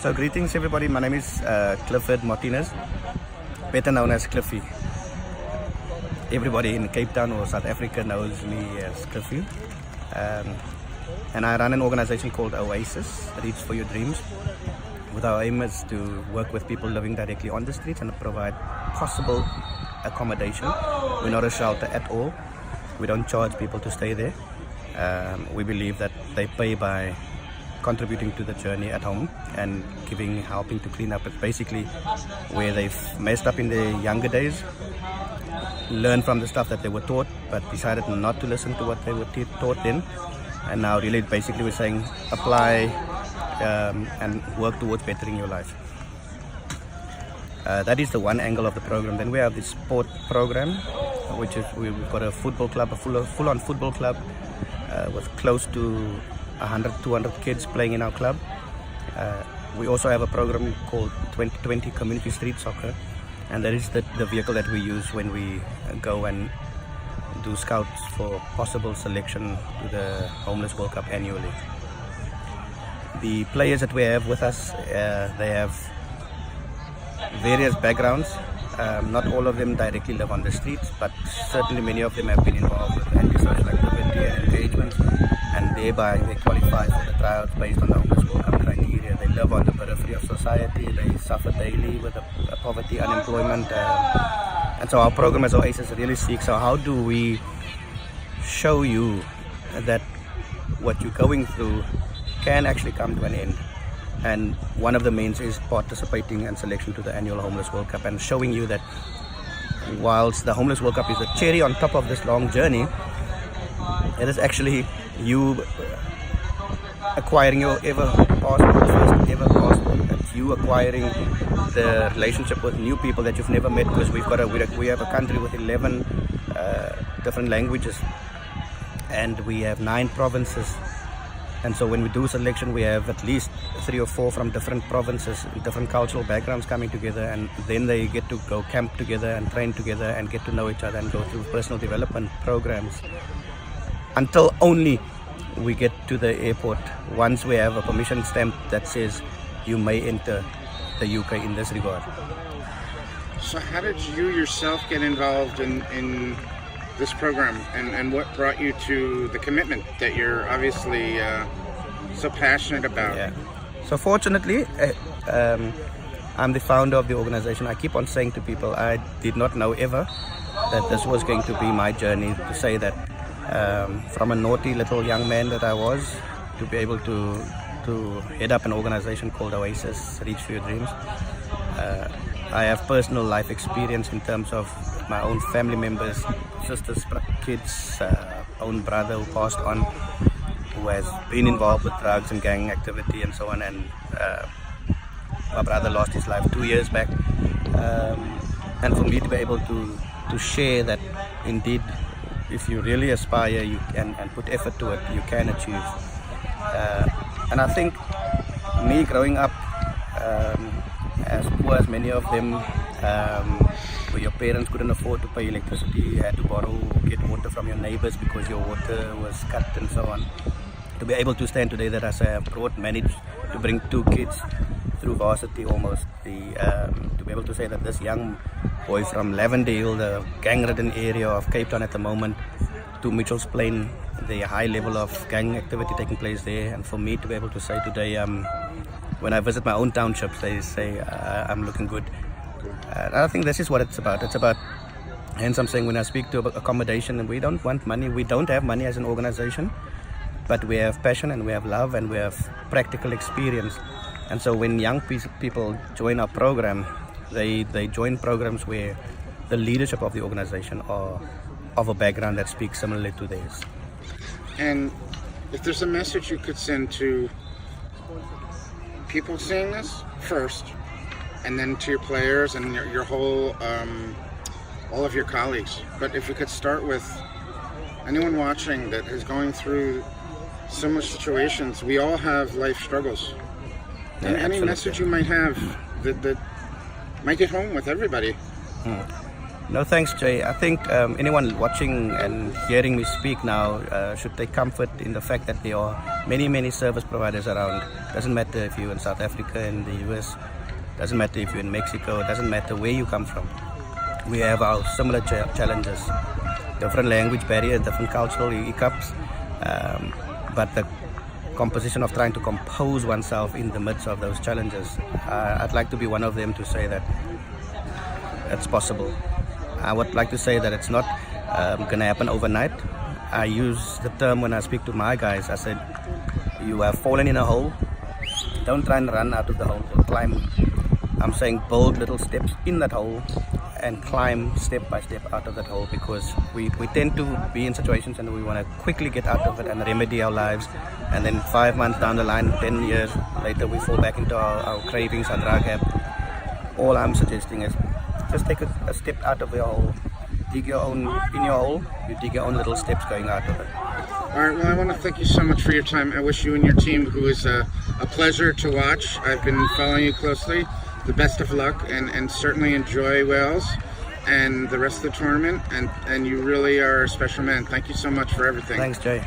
So greetings everybody, my name is Clifford Martinus, better known as Cliffy. Everybody in Cape Town or South Africa knows me as Cliffy. And I run an organization called Oasis Reach for your dreams. With our aim is to work with people living directly on the streets and provide possible accommodation. We're not a shelter at all. We don't charge people to stay there. We believe that they pay by contributing to the journey at home and helping to clean up. It's basically where they've messed up in their younger days, learned from the stuff that they were taught, but decided not to listen to what they were taught then. And now really basically we're saying apply and work towards bettering your life. That is the one angle of the program. Then we have the sport program, which is we've got a football club, a full-on football club with close to 100-200 kids playing in our club. We also have a program called 2020 Community Street Soccer, and that is the vehicle that we use when we go and do scouts for possible selection to the Homeless World Cup annually. The players that we have with us, they have various backgrounds. Not all of them directly live on the streets, but certainly many of them have been involved with antisocial activity and engagement, and thereby they qualify for the trials based on the Homeless World Cup criteria. They live on the periphery of society, they suffer daily with poverty, unemployment, and so our program as Oasis really seeks, so how do we show you that what you're going through can actually come to an end? And one of the means is participating in selection to the annual Homeless World Cup, and showing you that whilst the Homeless World Cup is a cherry on top of this long journey, it is actually you acquiring your first ever passport. It's you acquiring the relationship with new people that you've never met, because we have a country with 11 different languages, and we have 9 provinces. And so when we do selection, we have at least 3 or 4 from different provinces, different cultural backgrounds coming together, and then they get to go camp together and train together and get to know each other and go through personal development programs until only we get to the airport, once we have a permission stamp that says you may enter the UK in this regard. So how did you yourself get involved in this program, and what brought you to the commitment that you're obviously so passionate about? Yeah. So fortunately, I'm the founder of the organization. I keep on saying to people, I did not know ever that this was going to be my journey, to say that from a naughty little young man that I was, to be able to head up an organization called Oasis Reach for your dreams. I have personal life experience in terms of my own family members, sisters, kids, own brother who passed on, who has been involved with drugs and gang activity and so on, and my brother lost his life 2 years back, and for me to be able to share that indeed if you really aspire you and put effort to it, you can achieve. And I think me growing up as poor as many of them, where your parents couldn't afford to pay electricity, you had to borrow or get water from your neighbors because your water was cut and so on. To be able to stand today that as I have managed to bring 2 kids through varsity almost, to be able to say that this young boy from Lavendale, the gang-ridden area of Cape Town at the moment, to Mitchell's Plain, the high level of gang activity taking place there, and for me to be able to say today, when I visit my own townships, they say I'm looking good. I think this is what it's about. It's about, hence I'm saying when I speak to accommodation, and we don't want money, we don't have money as an organization, but we have passion and we have love and we have practical experience. And so when young people join our program, they join programs where the leadership of the organization are of a background that speaks similarly to theirs. And if there's a message you could send to people seeing this first, and then to your players and your whole, all of your colleagues, but if we could start with anyone watching that is going through similar situations, we all have life struggles. Yeah, and any message you might have that might get home with everybody. No, thanks, Jay. I think anyone watching and hearing me speak now should take comfort in the fact that there are many, many service providers around. Doesn't matter if you're in South Africa, in the US, doesn't matter if you're in Mexico, doesn't matter where you come from. We have our similar challenges, different language barriers, different cultural hiccups, but the composition of trying to compose oneself in the midst of those challenges. I'd like to be one of them to say that it's possible. I would like to say that it's not going to happen overnight. I use the term when I speak to my guys. I said, you have fallen in a hole. Don't try and run out of the hole or climb. I'm saying build little steps in that hole and climb step by step out of that hole, because we tend to be in situations and we want to quickly get out of it and remedy our lives, and then 5 months down the line, 10 years later, we fall back into our cravings, our drug habit. All I'm suggesting is just take a step out of your hole, dig your own, in your hole, you dig your own little steps going out of it. All right, well, I want to thank you so much for your time. I wish you and your team, who is a pleasure to watch, I've been following you closely, the best of luck, and certainly enjoy Wales and the rest of the tournament, and you really are a special man. Thank you so much for everything. Thanks, Jay.